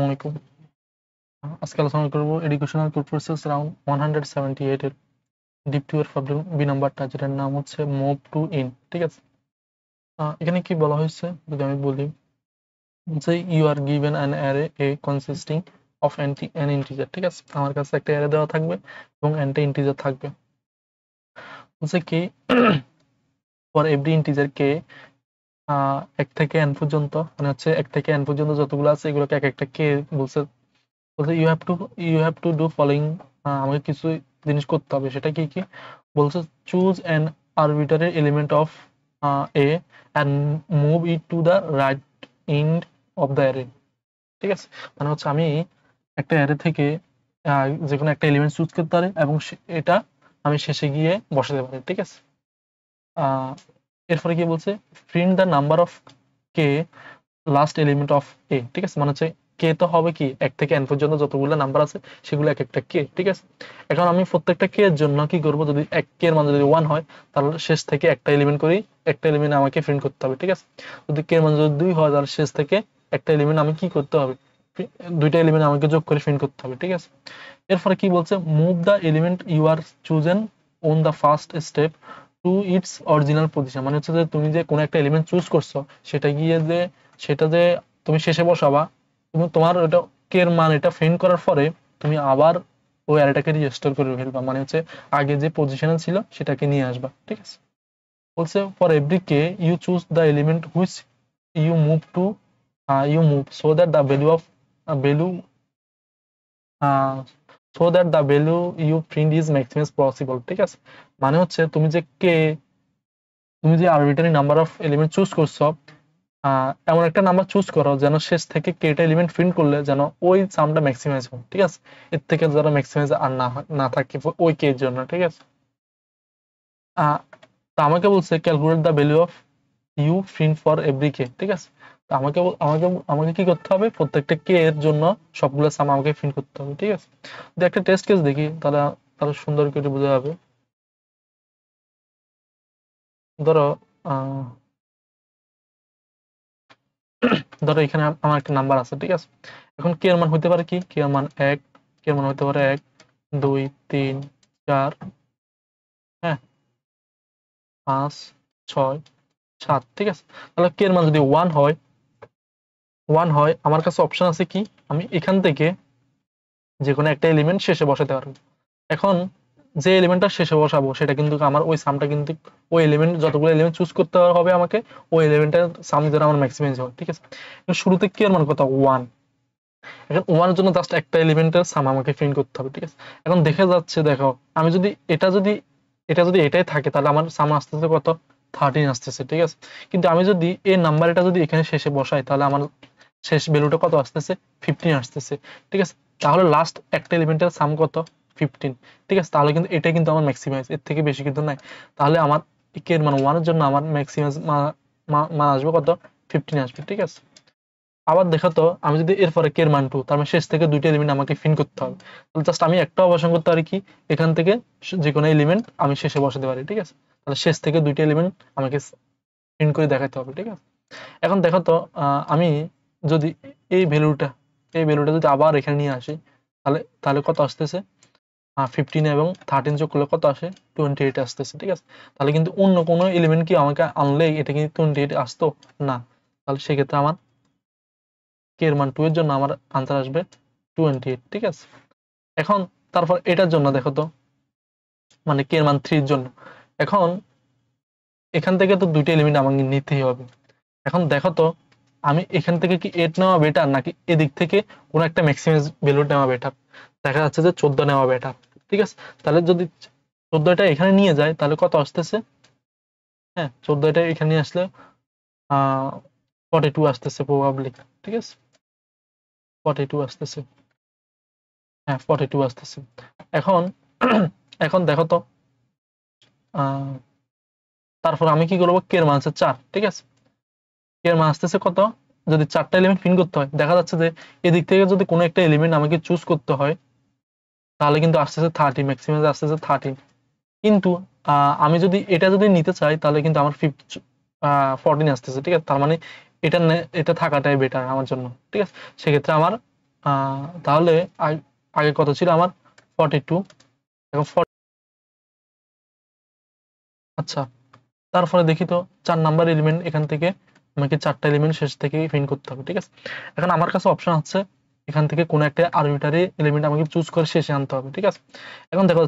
আসসালামু আলাইকুম। আজকে আলোচনা করব এডুকেশনাল কোড প্রসেস রাউন্ড 178 এর ডিপ 2 এর প্রবলেম বি নাম্বারটা, যেটার নাম হচ্ছে মুভ টু ইন। ঠিক আছে, এখানে কি বলা হয়েছে যদি আমি বলি যে you are given an array A consisting of an integer. ঠিক আছে, আমার কাছে একটা অ্যারে দেওয়া থাকবে এবং অ্যানটা ইন্টিজার থাকবে। বলছে কি ফর এভরি ইন্টিজার কে 1 থেকে n পর্যন্ত, মানে হচ্ছে 1 থেকে n পর্যন্ত যতগুলো আছে এগুলোকে এক একটা কে বলছে। বলছে you have to do following, আমাকে কিছু জিনিস করতে হবে। সেটা কি কি বলছে? Choose an arbitrary element of A and move it to the right end of the array. ঠিক আছে, মানে হচ্ছে আমি একটা অ্যারে থেকে যে কোনো একটা এলিমেন্ট চুজ করতে পারি এবং এটা আমি শেষে গিয়ে বসাতে পারি। ঠিক আছে, এরপরে কি বলছে? Print the number of K last element of A. ঠিক আছে, মানে হচ্ছে কে তো হবে কি 1 থেকে n পর্যন্ত যতগুলো নাম্বার আছে সেগুলো এক একটা কে। ঠিক আছে, এখন আমি প্রত্যেকটা কে এর জন্য কি করব? যদি 1 কে এর মান যদি 1 হয় তাহলে শেষ থেকে একটা এলিমেন্ট করি, একটা এলিমেন্ট আমাকে প্রিন্ট করতে হবে। ঠিক আছে, যদি কে এর মান যদি 2 হয় তাহলে শেষ থেকে একটা এলিমেন্ট আমি কি করতে হবে? দুইটা এলিমেন্ট আমাকে যোগ করে প্রিন্ট করতে হবে। ঠিক আছে, এরপরে কি বলছে? Move the element you are chosen on the first step to its original position. মানে হচ্ছে যে তুমি যে কোনো একটা এলিমেন্ট চুজ করছো সেটা যে তুমি শেষে বসাবা, তুমি তোমার ওটা কে এর মান এটা প্রিন্ট করার পরে তুমি আবার ওই অ্যারেটাকে রিস্টোর করে ফেলবা, মানে হচ্ছে আগে যে পজিশনে ছিল সেটাকে নিয়ে আসবা। ঠিক আছে, বলছে for every K you choose the element which you move to you move so that the value so that the value you print is maximum possible. ঠিক আছে, মানে হচ্ছে তুমি যে arbitrary number of element choose করছো, এমন একটা number choose করো যেন শেষ থেকে কেটা এলিমেন্ট প্রিন্ট করলে যেন ওই সামটা ম্যাক্সিমাইজ হয়। ঠিক আছে, এর থেকে যেন ম্যাক্সিমাইজ আর না থাকে ওই কে এর জন্য। ঠিক আছে, তো আমাকে বলছে calculate the value of U print for every K. ঠিক আছে, তো আমাকে কি করতে হবে? প্রত্যেকটা কে এর জন্য সবগুলো সাম আমাকে প্রিন্ট করতে হবে। ঠিক আছে, যদি একটা টেস্ট কেস দেখি তাহলে তাহলে সুন্দর করে বোঝা যাবে। ধরো ধরো এখানে আমার একটা নাম্বার আছে। ঠিক আছে, এখন কে এর মান হতে পারে কি? কে এর মান 1, কে এর মান হতে পারে 1, 2, 3, 4, হ্যাঁ, 5, 6, 7। ঠিক আছে, তাহলে কে এর মান যদি 1 হয় আমার কাছে অপশন আছে কি? আমি এখান থেকে যে কোনো একটা এলিমেন্ট শেষে বসাতে পারবো। এখন যে এলিমেন্টটা শেষে বসাবো সেটা কিন্তু আমার ওই সামটা কিন্তু ওই এলিমেন্ট যতগুলো এলিমেন্ট চুজ করতে হবে আমাকে ওই এলিমেন্টের সাম যেন আমার ম্যাক্সিমাইজ হয়। ঠিক আছে, শুরুতে কি এর মান কত? 1। এখন 1 এর জন্য জাস্ট একটা এলিমেন্টের সাম আমাকে প্রিন্ট করতে হবে। ঠিক আছে, এখন দেখে যাচ্ছে, দেখো আমি যদি এটা যদি এটাই থাকে তাহলে আমার সাম আসতেছে কত? 13 আসতেছে। ঠিক আছে, কিন্তু আমি যদি এই নাম্বার এটা যদি এখানে শেষে বসাই তাহলে আমার শেষ ভ্যালুটা কত আসতেছে? 15 আসতেছে। ঠিক আছে, তাহলে লাস্ট একটা এলিমেন্টের সাম কত? 15। ঠিক আছে, তাহলে কিন্তু এটা কিন্তু আমার ম্যাক্সিমাইজ, এর থেকে বেশি কিন্তু নাই। তাহলে আমার কে এর মান 1 এর জন্য আমার ম্যাক্সিমাইজ মান আসবে কত? 15 আসবে। ঠিক আছে, আবার দেখো তো আমি যদি এরপরে কে এর মান 2, তার মানে শেষ থেকে দুইটা এলিমেন্ট আমাকে প্রিন্ট করতে হবে। তাহলে জাস্ট আমি একটা অপারেশন করতে পারি কি? এখান থেকে যে কোনো এলিমেন্ট আমি শেষে বসাতে পারি। ঠিক আছে, তাহলে শেষ থেকে দুইটা এলিমেন্ট আমাকে প্রিন্ট করে দেখাতে হবে। ঠিক আছে, এখন দেখো তো আমি যদি এই ভ্যালুটা যদি আবার এখানে নিয়ে আসি তাহলে তাহলে কত আসতেছে? 15 এবং 13 যোগ করলে কত আসে? 28 আসতেছে। ঠিক আছে, তাহলে কিন্তু অন্য কোনো এলিমেন্ট কি আমাকে আনলে এটা কিন্তু 28 আসতো না। তাহলে সেক্ষেত্রে আমার কে এর মান 2 এর জন্য আমার আনসার আসবে 28। ঠিক আছে, এখন তারপর এটার জন্য দেখো তো, মানে কে এর মান 3 এর জন্য এখন এখান থেকে তো দুইটা এলিমেন্ট আমাকে নিতেই হবে। এখন দেখো তো আমি এখান থেকে কি 8 নেওয়া বেটার নাকি এদিক থেকে কোনো একটা ম্যাক্সিমাম ভ্যালু নেওয়া বেটার? দেখা যাচ্ছে যে 14 নেওয়া বেটার। ঠিক আছে, তাহলে যদি 14টা এখানে নিয়ে যায় তাহলে কত আসতেছে? হ্যাঁ, 14টা এখানে নিয়ে আসলে 42 আসতেছে প্রবাবলি। ঠিক আছে, 42 আসতেছে। হ্যাঁ, 42 আসতেছে। এখন এখন দেখো তো তারপর আমি কি করবো? কে এর মান আছে 4। ঠিক আছে, কে এর মান আসতেছে কত? যদি 4টা এলিমেন্ট প্রিন্ট করতে হয় দেখা যাচ্ছে যে এদিক থেকে যদি কোনো একটা এলিমেন্ট আমাকে চুজ করতে হয় তাহলে কিন্তু আসতেছে 30, ম্যাক্সিমাম আসতেছে 13। কিন্তু আমি যদি এটা যদি নিতে চাই তাহলে কিন্তু আমার 14 আসতেছে। ঠিক আছে, তার মানে এটা থাকাটাই বেটার আমার জন্য। ঠিক আছে, সেক্ষেত্রে আমার তাহলে আগে কত ছিল আমার 42, এখন 40। আচ্ছা, তারপরে দেখি তো 4 নাম্বার এলিমেন্ট, এখান থেকে আমাকে 4টা এলিমেন্ট শেষ থেকে ফিন করতে হবে, ঠিক আছে। এখন আমার কাছে অপশন আছে, এখান থেকে কোন একটা আরবিটারি এলিমেন্ট আমাকে চুজ করে শেষে আনতে হবে, ঠিক আছে। এখন দেখো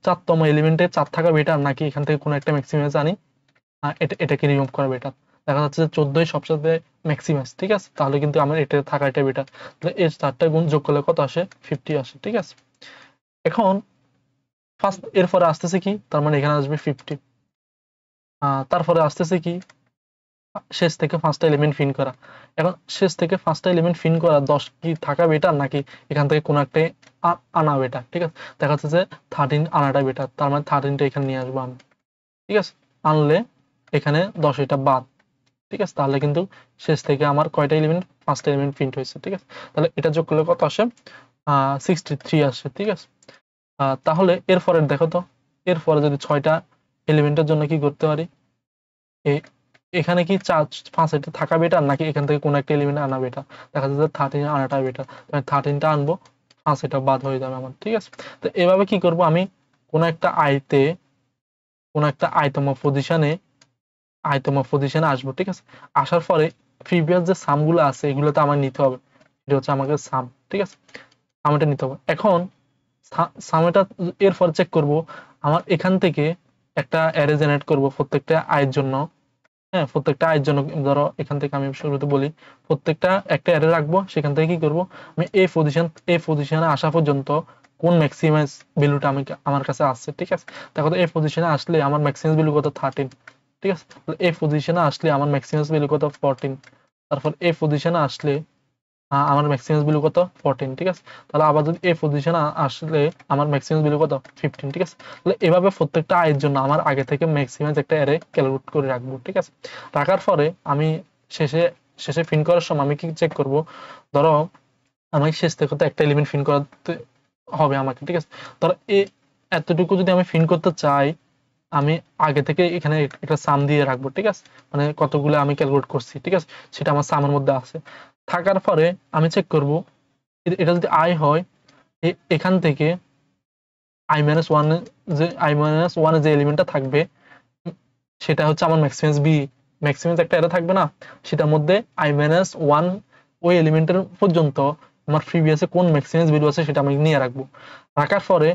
চারতম এলিমেন্টে 4 থাকা বেটার নাকি এখান থেকে কোন একটা ম্যাক্সিমাস আনি, এটাকে রিমুভ করা বেটার। দেখা যাচ্ছে যে 14ই সবসাথে ম্যাক্সিমাস, ঠিক আছে, তাহলে কিন্তু আমার এটা থাকাটা বেটার। তাহলে এই 4টা গুণ যোগ করলে কত আসে, 50 আসে, ঠিক আছে। এখন ফার্স্ট এরপরে আসতেছে কি, তার মানে এখানে আসবে 50। তারপরে আসতেছে কি, শেষ থেকে 5টা এলিমেন্ট ফিন করা। এখন শেষ থেকে 5টা এলিমেন্ট ফিন করা 10 কি থাকা বেটার নাকি এখান থেকে কোন একটা আনা বেটার, ঠিক আছে। দেখা যাচ্ছে যে 13 আনাটা বেটার, তার মানে 13টা এখানে নিয়ে আসবো আমি, ঠিক আছে। আনলে এখানে 10 এটা বাদ, ঠিক আছে। তাহলে কিন্তু শেষ থেকে আমার কয়টা এলিমেন্ট, 5টা এলিমেন্ট প্রিন্ট হয়েছে, ঠিক আছে। তাহলে এটা যোগ করলে কত আসে, 63 আসে, ঠিক আছে। তাহলে এরপরে দেখো তো, এরপরে যদি 6টা এলিমেন্টের জন্য কি করতে পারি, এখানে কি 5 এটা থাকা বেটার নাকি এখান থেকে কোন একটা এলিমেন্ট আনা বেটার। দেখা যাচ্ছে 13 আনাটা বেটার, 13টা আনবো, 5 এটা বাদ হয়ে যাবে আমার, ঠিক আছে। তো এভাবে কি করব, আমি কোন একটা আইতে কোন একটা আইতম পজিশনে আসবো, ঠিক আছে। আসার পরে প্রিভিয়াস যে সাম গুলো আছে এগুলো তো আমার নিতে হবে, এটা হচ্ছে আমাকে সাম, ঠিক আছে, সামটা নিতে হবে। এখন সামটা এরপর চেক করব, আমার এখান থেকে একটা অ্যারে জেনারেট করব প্রত্যেকটা আয়ের জন্য। হ্যাঁ, প্রত্যেকটা আয়ের জন্য ধরো এখান থেকে আমি শুরুতে বলি, প্রত্যেকটা একটা অ্যারে রাখবো, সেখান থেকে কি করব, আমি এই পজিশনে আসা পর্যন্ত কোন ম্যাক্সিমাইজ ভ্যালুটা আমার কাছে আসছে, ঠিক আছে। দেখো এই পজিশনে আসলে আমার ম্যাক্সিমাইজ ভ্যালু কত, 13, ঠিক আছে। এই পজিশনে আসলে আমার ম্যাক্সিমাইজ ভ্যালু কত, 14। তারপর এই পজিশনে আসলে আমার ম্যাক্সিমাম ভ্যালু কত, 14, ঠিক আছে। তাহলে আবার যদি এই পজিশনে আসলে আমার ম্যাক্সিমাম ভ্যালু কত, 15, ঠিক আছে। তাহলে এভাবে প্রত্যেকটা আয়ের জন্য আমার আগে থেকে ম্যাক্সিমাম একটা অ্যারে ক্যালকুলেট করে রাখবো, ঠিক আছে। রাখার পরে আমি শেষে শেষে ফিন করার সময় আমি কি চেক করব, ধরো আমি শেষ থেকে তো একটা এলিমেন্ট ফিন করাতে হবে আমাকে, ঠিক আছে। ধরো এতটুকু যদি আমি ফিন করতে চাই, আমি আগে থেকে এখানে একটা সাম দিয়ে রাখবো, ঠিক আছে, মানে কতগুলো আমি ক্যালকুলেট করছি, ঠিক আছে, সেটা আমার সামের মধ্যে আছে। থাকার পরে আমি চেক করব, এটা যদি আই হয়, এখান থেকে i-1 i-1 যে এলিমেন্টটা থাকবে সেটা হচ্ছে আমার ম্যাক্সিমাস বি, ম্যাক্সিমাস একটা অ্যারে থাকবে না, সেটার মধ্যে i-1 ওই এলিমেন্টের পর্যন্ত আমার প্রিভিয়াসে কোন ম্যাক্সিমাস ভ্যালু আছে সেটা আমি নিয়ে রাখবো। রাখার পরে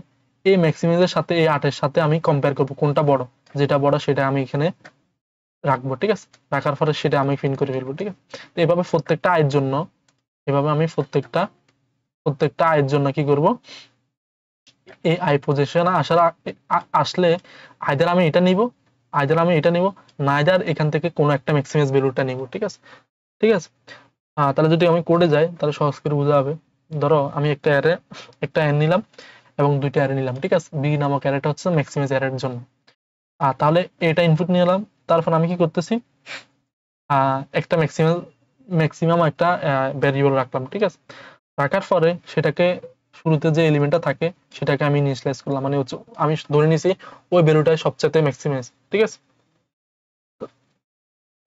এই ম্যাক্সিমাসের সাথে এই 8 এর সাথে আমি কম্পেয়ার করবো কোনটা বড়, যেটা বড় সেটা আমি এখানে রাখবো, ঠিক আছে। রাখার পরে সেটা আমি ফিন করে ফেলবো, ঠিক আছে। তো এভাবে প্রত্যেকটা আয়ের জন্য, এভাবে আমি প্রত্যেকটা আয়ের জন্য কি করব, এই আই পজিশন আসলে আইদার আমি এটা নিব, না আইদার এখান থেকে কোনো একটা ম্যাক্সিমাস ভ্যালুটা নিব, ঠিক আছে, ঠিক আছে। তাহলে যদি আমি কোডে যাই তাহলে সহজ করে বোঝা যাবে। ধরো আমি একটা অ্যারে নিলাম এবং 2টা অ্যারে নিলাম, ঠিক আছে। বি নামক অ্যারেটা হচ্ছে ম্যাক্সিমাস অ্যারের জন্য। তাহলে এটা ইনপুট নিলাম, তারপর আমি কি করতেছি, একটা ম্যাক্সিমাম একটা ভ্যারিয়েবল রাখলাম, ঠিক আছে। রাখার পরে সেটাকে শুরুতে যে এলিমেন্টটা থাকে সেটাকে আমি ইনিশিয়ালাইজ করলাম, মানে হচ্ছে আমি ধরে নিছি ওই ভ্যালুটাই সবচেয়ে ম্যাক্সিমাইজ, ঠিক আছে।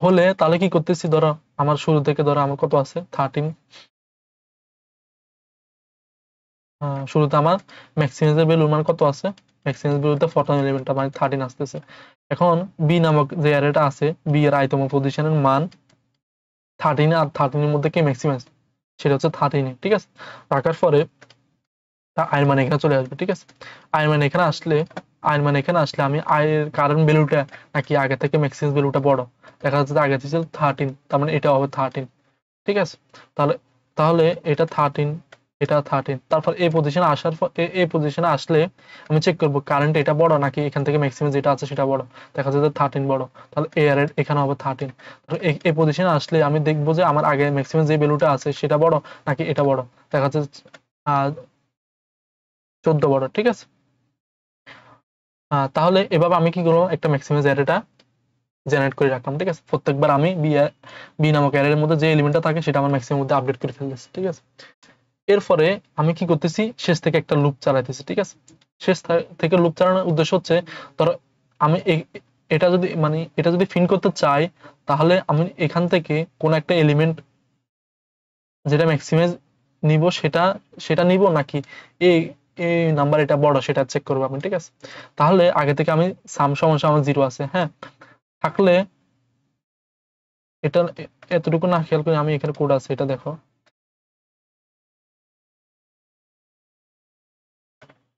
হলে তাহলে কি করতেছি, ধরো আমার শুরু থেকে ধরো আমার কত আছে, 13, শুরুতে আমার ম্যাক্সিমাইজের ভ্যালু মান কত আছে, ম্যাক্সিমাইজ ভ্যালুতে 14 এলিমেন্টটা মানে 13 আসতেছে। এখন বি নামক যে অ্যারেটা আছে, বি এর আইতম পজিশনের মান 13, আর 13 এর মধ্যে কি ম্যাক্সিমাইজ, সেটা হচ্ছে 13, ঠিক আছে। রাখার পরে আয়ের মান এখানে চলে আসবে, ঠিক আছে। আয়ের মান এখানে আসলে আমি আয়ের কারেন্ট ভ্যালুটা নাকি আগে থেকে ম্যাক্সিমাম ভ্যালুটা বড়, দেখা যাচ্ছে আগে থেকে ছিল 13, তার মানে এটা হবে 13, ঠিক আছে। তাহলে তাহলে এটা 13, এটা 13, তারপর এই পজিশনে আসার পর এই পজিশনে আসলে আমি চেক করব কারেন্ট এটা বড় নাকি এখান থেকে ম্যাক্সিমাম যেটা আছে সেটা বড়, দেখা যাচ্ছে 13 বড়, তাহলে এখানে হবে 13। এই পজিশনে আসলে আমি দেখবো যে আমার আগে ম্যাক্সিমাম যে ভ্যালুটা আছে সেটা বড় নাকি এটা বড়, দেখা যাচ্ছে 14 বড়, ঠিক আছে। তাহলে এভাবে আমি কি করলাম, একটা ম্যাক্সিমাম অ্যারেটা জেনারেট করে রাখলাম, ঠিক আছে। প্রত্যেকবার আমি বি নামক অ্যারের মধ্যে যে এলিমেন্টটা থাকে সেটা আমার ম্যাক্সিমাম মধ্যে আপডেট করে ফেলতেছি, ঠিক আছে। এরপরে আমি কি করতেছি, শেষ থেকে একটা লুপ চালাইতেছি, ঠিক আছে। শেষ থেকে লুপ চালানোর উদ্দেশ্য হচ্ছে, ধরো আমি এটা যদি ফিন করতে চাই, তাহলে আমি এখান থেকে কোন একটা এলিমেন্ট যেটা ম্যাক্সিমাইজ নিব সেটা সেটা নিব নাকি এই এই নাম্বার এটা বড় সেটা চেক করবো আমি, ঠিক আছে। তাহলে আগে থেকে আমি সাম সমস্যা আমার 0 আছে, হ্যাঁ, থাকলে এটা এতটুকু না খেয়াল করে আমি এখানে কোড আছে এটা দেখো।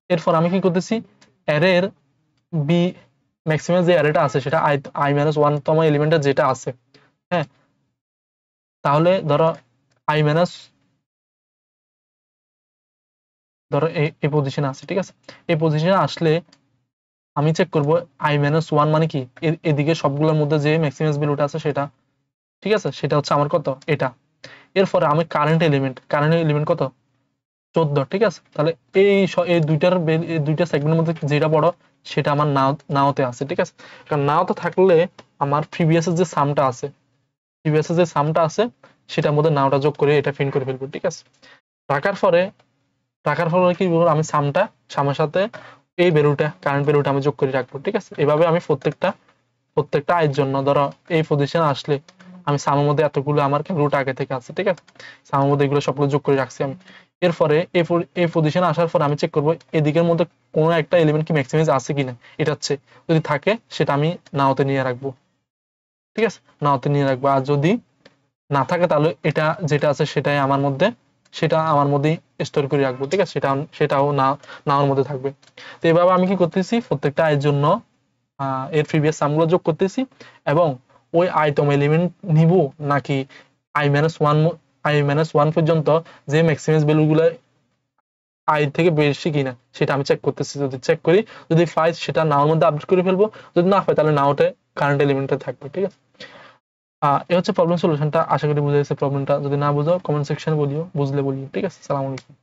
এরপর আমি কি করতেছি, অ্যারের বি ম্যাক্সিমাম যে অ্যারেটা আছে সেটা আই মাইনাস 1 তম এলিমেন্টের যেটা আছে, হ্যাঁ, তাহলে ধরো আই মাইনাস ধরো এই পজিশনে আছে, ঠিক আছে। এই পজিশনে আসলে আমি চেক করব আই মাইনাস 1 মানে কি এদিকে সবগুলোর মধ্যে যে ম্যাক্সিমাম ভ্যালুটা আছে সেটা, ঠিক আছে, সেটা হচ্ছে আমার কত এটা। এরপরে আমি কারেন্ট এলিমেন্ট কত 14, ঠিক আছে। তাহলে এই দুইটা সেগমেন্টের মধ্যে যেটা বড় সেটা আমার নাওতে আছে, ঠিক আছে। কারণ নাওতে থাকলে আমার প্রিভিয়াস যে সামটা আছে সেটার মধ্যে নাওটা যোগ করে এটা প্রিন্ট করে ফেলবো, ঠিক আছে। রাখার পরে কি বলবো, আমি সামের সাথে এই কারেন্ট ভ্যালুটা আমি যোগ করে রাখবো, ঠিক আছে। এভাবে আমি প্রত্যেকটা আয়ের জন্য ধরো এই পজিশন আসলে আমি সামের মধ্যে এতগুলো আমার রুট আগে থেকে আছে, ঠিক আছে, সামের মধ্যে এগুলো সবগুলো যোগ করে রাখছি আমি। এরপরে এই পজিশনে আসার পর আমি চেক করবো এদিকের মধ্যে কোনো একটা এলিমেন্ট কি ম্যাক্সিমাইজ আছে কিনা, এটা হচ্ছে যদি থাকে সেটা আমি নাওতে নিয়ে রাখবো, ঠিক আছে, নাওতে নিয়ে রাখবো। আর যদি না থাকে তাহলে এটা যেটা আছে সেটাই সেটা আমার মধ্যেই স্টোর করে রাখবো, ঠিক আছে, সেটাও নাওর মধ্যে থাকবে। তো এভাবে আমি কি করতেছি প্রত্যেকটা আয়ের জন্য এর প্রিভিয়াস সামগুলো যোগ করতেছি এবং ওই আইটম এলিমেন্ট নিব নাকি i-1 পর্যন্ত যে ম্যাক্সিমাম ভ্যালুগুলো আই থেকে বেশি কিনা সেটা আমি চেক করতেছি। যদি চেক করি, যদি পাই সেটা নাওর মধ্যে আপডেট করে ফেলবো, যদি না পাই তাহলে নাওতে কারেন্ট এলিমেন্টে থাকবে, ঠিক আছে। এ হচ্ছে প্রবলেম সলিউশনটা। আশা করি বুঝে গেছে প্রবলেমটা। যদি না বুঝো কমেন্ট সেকশনে বলিও, বুঝলে বলিও, ঠিক আছে। সালাম আলাইকুম।